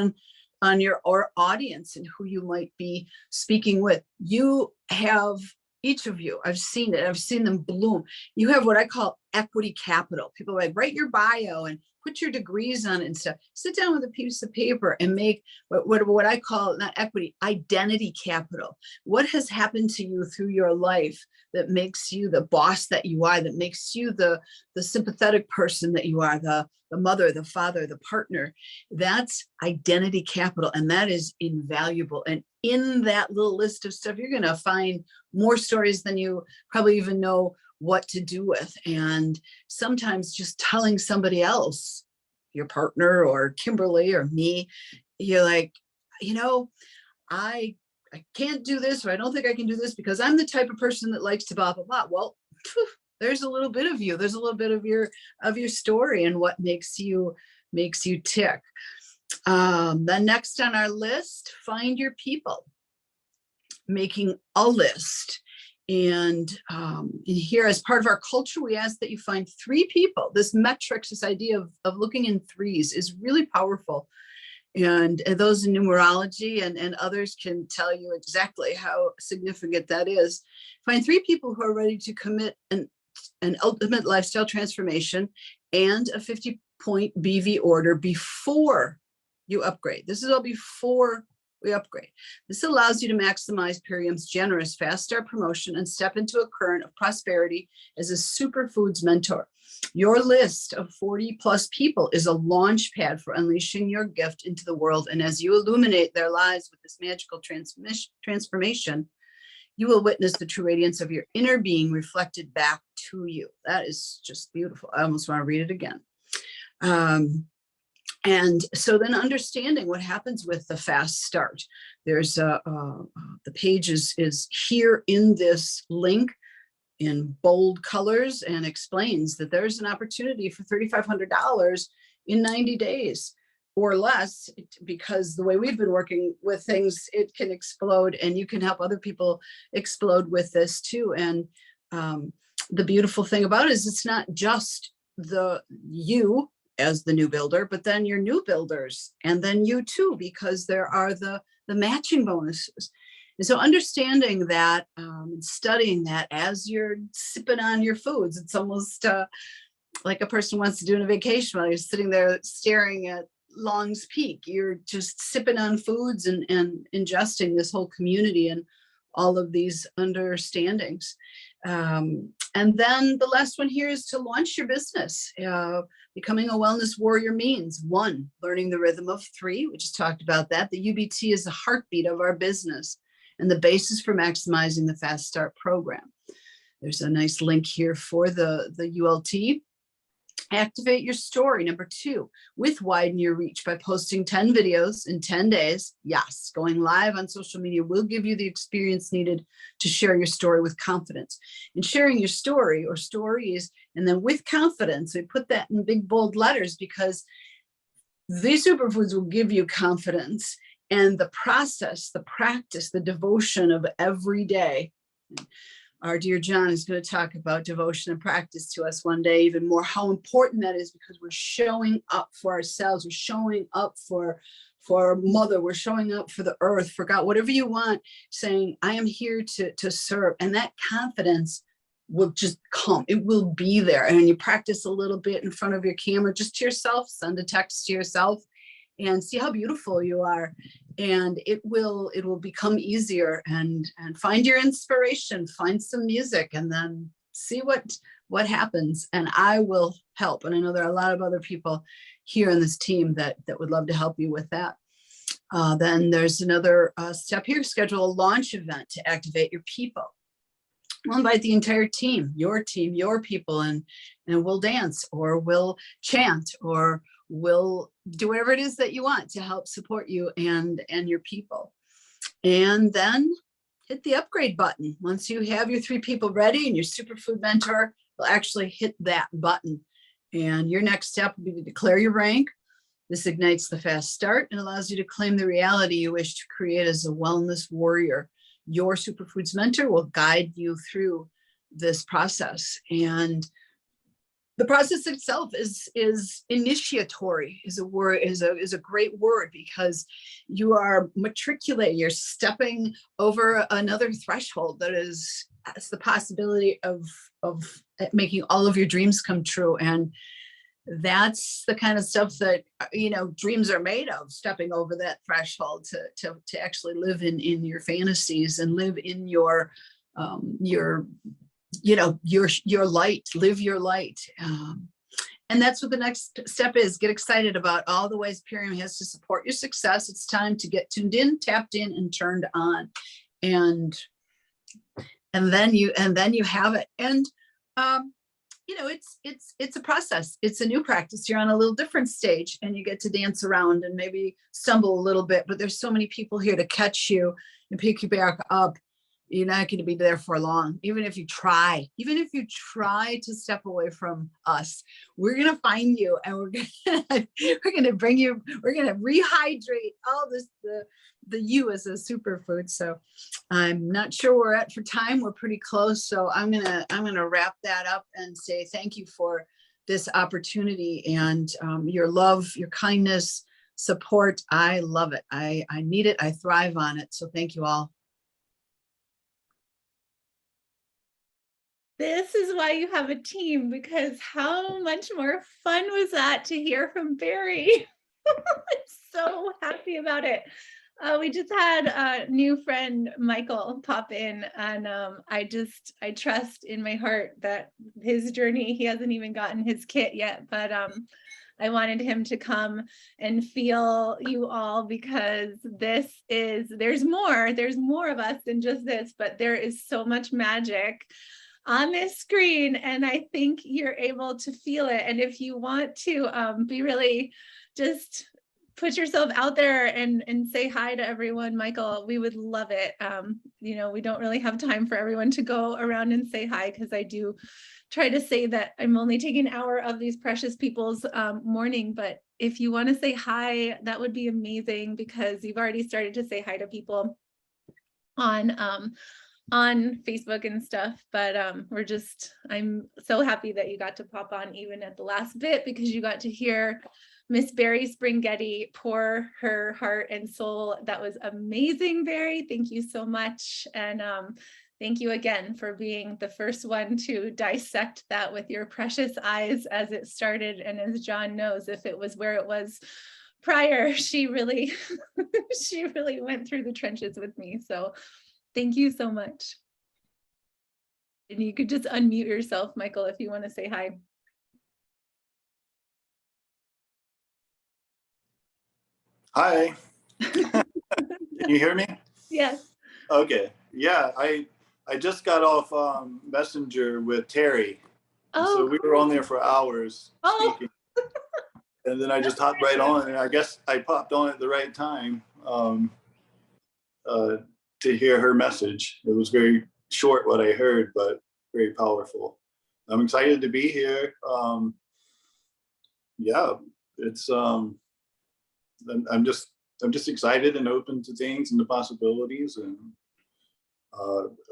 Speaker 6: on your audience and who you might be speaking with. You have, each of you, I've seen it, I've seen them bloom. You have what I call equity capital. People are like, write your bio and put your degrees on it and stuff. Sit down with a piece of paper and make what I call, not equity, identity capital. What has happened to you through your life that makes you the boss that you are, that makes you the sympathetic person that you are, the mother, the father, the partner? That's identity capital, and that is invaluable. And in that little list of stuff, you're going to find more stories than you probably even know what to do with. And sometimes just telling somebody else, your partner or Kimberly or me, you're like, I can't do this, or I don't think I can do this because I'm the type of person that likes to blah, blah, blah. Well, there's a little bit of you. There's a little bit of your story and what makes you tick. Then next on our list, find your people. Making a list. And here, as part of our culture, we ask that you find 3 people. This metrics, this idea of looking in threes, is really powerful. And those in numerology and others can tell you exactly how significant that is. Find 3 people who are ready to commit an ultimate lifestyle transformation and a 50-point BV order before you upgrade. This is all before we upgrade. This allows you to maximize Purium's generous fast start promotion and step into a current of prosperity as a superfoods mentor. Your list of 40 plus people is a launch pad for unleashing your gift into the world. And as you illuminate their lives with this magical transformation, you will witness the true radiance of your inner being reflected back to you. That is just beautiful. I almost want to read it again. And so then understanding what happens with the fast start. There's the page is here in this link in bold colors and explains that there's an opportunity for $3,500 in 90 days or less, because the way we've been working with things, it can explode, and you can help other people explode with this too. And the beautiful thing about it is it's not just you as the new builder, but then your new builders, and then you too, because there are the matching bonuses. And so understanding that and studying that as you're sipping on your foods, it's almost like a person wants to do on a vacation while you're sitting there staring at Long's Peak. You're just sipping on foods and ingesting this whole community and all of these understandings. And then the last one here is to launch your business. Becoming a wellness warrior means 1, learning the rhythm of 3. We just talked about that. The UBT is the heartbeat of our business and the basis for maximizing the Fast Start program. There's a nice link here for the ULT. Activate your story. Number 2, with widen your reach by posting 10 videos in 10 days. Yes, going live on social media will give you the experience needed to share your story with confidence. And sharing your story or stories, and then with confidence, we put that in big bold letters because these superfoods will give you confidence, and the process, the practice, the devotion of every day. Our dear John is going to talk about devotion and practice to us one day, even more, how important that is, because we're showing up for ourselves. We're showing up for mother. We're showing up for the earth, for God, whatever you want, saying, I am here to serve. And that confidence will just come. It will be there. And you practice a little bit in front of your camera, just to yourself, send a text to yourself and see how beautiful you are. And it will become easier, and find your inspiration, find some music, and then see what happens. And I will help. And I know there are a lot of other people here in this team that would love to help you with that. Then there's another step here: schedule a launch event to activate your people. We'll invite the entire team, your people, and we'll dance, or we'll chant, or we'll do whatever it is that you want to help support you and your people. And then hit the upgrade button. Once you have your 3 people ready, and your superfood mentor will actually hit that button. And your next step will be to declare your rank. This ignites the fast start and allows you to claim the reality you wish to create as a wellness warrior. Your superfoods mentor will guide you through this process. And the process itself is initiatory, is a great word, because you are matriculating, you're stepping over another threshold that has the possibility of making all of your dreams come true. And that's the kind of stuff that, dreams are made of, stepping over that threshold to actually live in your fantasies, and live in your light, live your light. And that's what the next step is. Get excited about all the ways Purium has to support your success. It's time to get tuned in, tapped in, and turned on. And then you have it. And it's a process. It's a new practice. You're on a little different stage, and you get to dance around and maybe stumble a little bit, but there's so many people here to catch you and pick you back up. You're not going to be there for long. Even if you try to step away from us, we're going to find you, and we're going to bring you, we're going to rehydrate all this, the you as a superfood. So I'm not sure where we're at for time. We're pretty close. So I'm going to wrap that up and say thank you for this opportunity, and your love, your kindness, support. I love it. I need it. I thrive on it. So thank you all.
Speaker 1: This is why you have a team, because how much more fun was that to hear from Barry? I'm so happy about it. We just had a new friend, Michael, pop in, and I trust in my heart that his journey, he hasn't even gotten his kit yet, but I wanted him to come and feel you all, because there's more of us than just this, but there is so much magic on this screen, and I think you're able to feel it. And if you want to be really, just put yourself out there and say hi to everyone, Michael, we would love it. We don't really have time for everyone to go around and say hi, because I do try to say that I'm only taking an hour of these precious people's morning. But if you want to say hi, that would be amazing, because you've already started to say hi to people on Facebook and stuff. But I'm so happy that you got to pop on even at the last bit, because you got to hear Miss Barry Springhetti pour her heart and soul. That was amazing, Barry. Thank you so much. And thank you again for being the first one to dissect that with your precious eyes as it started. And as John knows, if it was where it was prior, she really went through the trenches with me. So thank you so much. And you could just unmute yourself, Michael, if you want to say hi.
Speaker 7: Hi. Can you hear me?
Speaker 1: Yes.
Speaker 7: Okay. Yeah, I I just got off Messenger with Terry. And so
Speaker 1: Oh,
Speaker 7: we were on there for hours
Speaker 1: Oh.
Speaker 7: speaking. And then I just hopped right on, and I guess I popped on at the right time to hear her message. It was very short what I heard, but very powerful. I'm excited to be here. Yeah, it's I'm just excited and open to things and the possibilities, and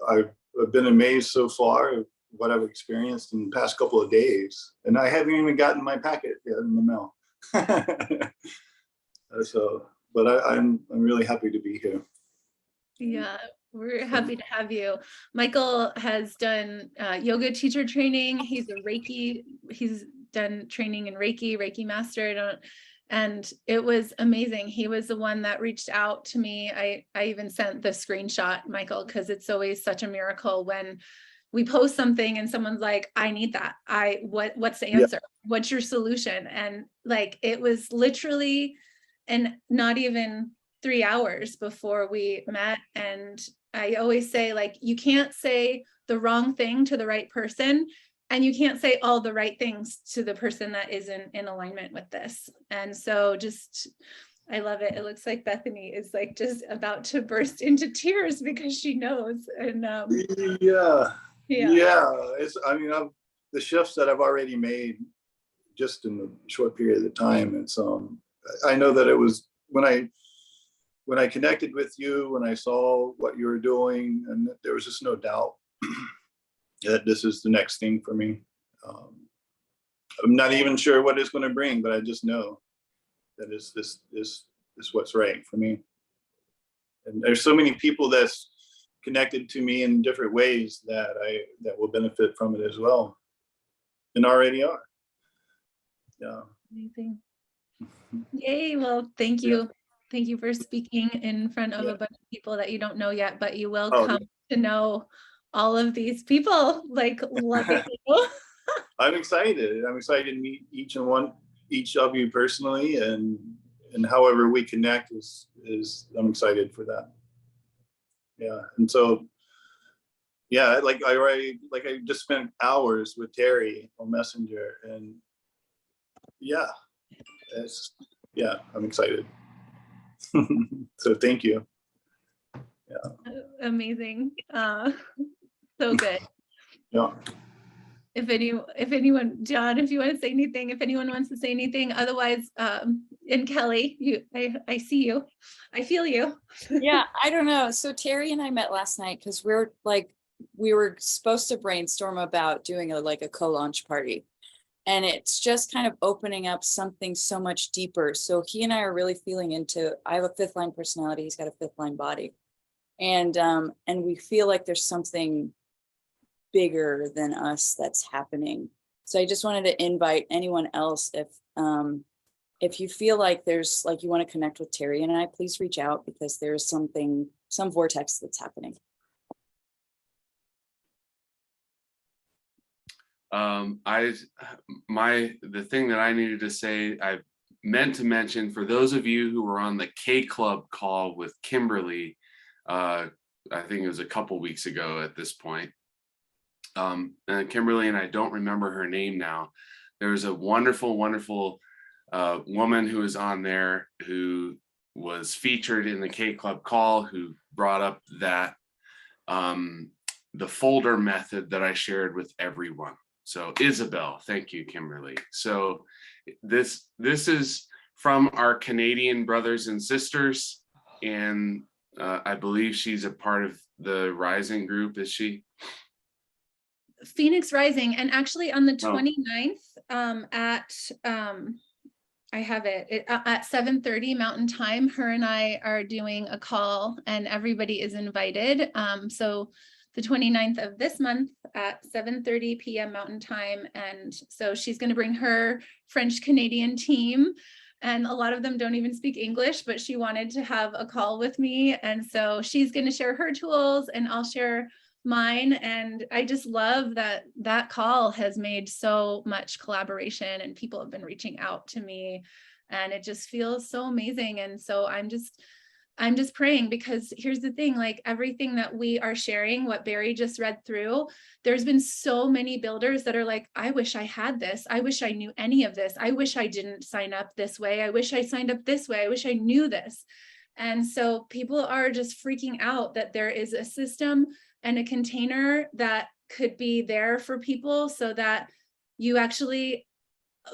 Speaker 7: I've been amazed so far of what I've experienced in the past couple of days, and I haven't even gotten my packet yet in the mail. So, but I'm really happy to be here.
Speaker 1: Yeah, we're happy to have you. Michael has done yoga teacher training. He's done training in Reiki master. And it was amazing. He was the one that reached out to me. I even sent the screenshot, Michael, because it's always such a miracle when we post something and someone's like, I need that. What's the answer? What's your solution? And like, it was literally, and not even 3 hours before we met. And I always say, like, you can't say the wrong thing to the right person, and you can't say all the right things to the person that isn't in alignment with this. And so I love it. It looks like Bethany is like just about to burst into tears because she knows. And
Speaker 7: Yeah. It's, I mean, the shifts that I've already made just in a short period of time. It's I know that it was when I connected with you, when I saw what you were doing, and there was just no doubt that this is the next thing for me. I'm not even sure what it's going to bring, but I just know that this is what's right for me. And there's so many people that's connected to me in different ways that will benefit from it as well, and already are. Yeah.
Speaker 1: amazing. Yay. Well, thank you. Thank you for speaking in front of a bunch of people that you don't know yet, but you will come to know all of these people, like loving you.
Speaker 7: I'm excited. I'm excited to meet each of you personally, and however we connect is I'm excited for that. Yeah. And so, yeah, I just spent hours with Terry on Messenger, and I'm excited. So thank you. Yeah.
Speaker 1: Amazing. So good.
Speaker 7: Yeah.
Speaker 1: If anyone, John, if you want to say anything, if anyone wants to say anything, otherwise, and Kelly, I see you, I feel you.
Speaker 3: Yeah, I don't know. So Terry and I met last night because we were supposed to brainstorm about doing a co-launch party. And it's just kind of opening up something so much deeper. So he and I are really feeling into, I have a 5th line personality, he's got a 5th line body. And we feel like there's something bigger than us that's happening. So I just wanted to invite anyone else, if you feel like you want to connect with Terry and I, please reach out, because there's some vortex that's happening.
Speaker 5: The thing that I needed to say, I meant to mention, for those of you who were on the K Club call with Kimberly, I think it was a couple weeks ago at this point. And Kimberly, and I don't remember her name now. There was a wonderful woman who was on there who was featured in the K Club call, who brought up that the folder method that I shared with everyone. So Isabel, thank you, Kimberly. So this is from our Canadian brothers and sisters, and I believe she's a part of the Rising group, is she?
Speaker 1: Phoenix Rising, and actually on the 29th I have it at 7:30 Mountain Time, her and I are doing a call, and everybody is invited. So the 29th of this month at 7:30 p.m. Mountain Time. And so she's going to bring her French Canadian team, and a lot of them don't even speak English, but she wanted to have a call with me. And so she's going to share her tools and I'll share mine. And I just love that call has made so much collaboration, and people have been reaching out to me, and it just feels so amazing. And so I'm just I'm just praying, because here's the thing, like everything that we are sharing, what Barry just read through, there's been so many builders that are like, I wish I had this. I wish I knew any of this. I wish I didn't sign up this way. I wish I signed up this way. I wish I knew this. And so people are just freaking out that there is a system and a container that could be there for people, so that you actually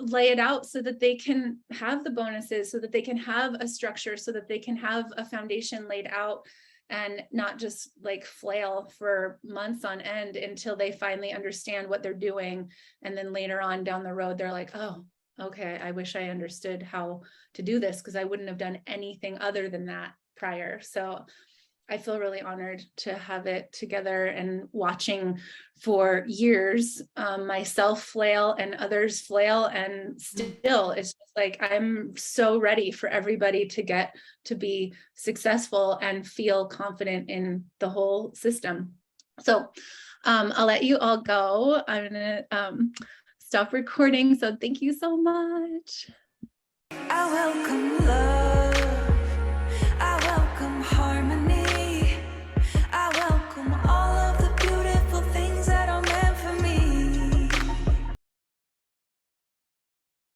Speaker 1: lay it out so that they can have the bonuses, so that they can have a structure, so that they can have a foundation laid out, and not just like flail for months on end until they finally understand what they're doing. And then later on down the road, they're like, oh, okay, I wish I understood how to do this, because I wouldn't have done anything other than that prior. So I feel really honored to have it together, and watching for years, myself flail and others flail, and still it's just like, I'm so ready for everybody to get to be successful and feel confident in the whole system. So I'll let you all go. I'm gonna stop recording. So thank you so much.
Speaker 8: I welcome love.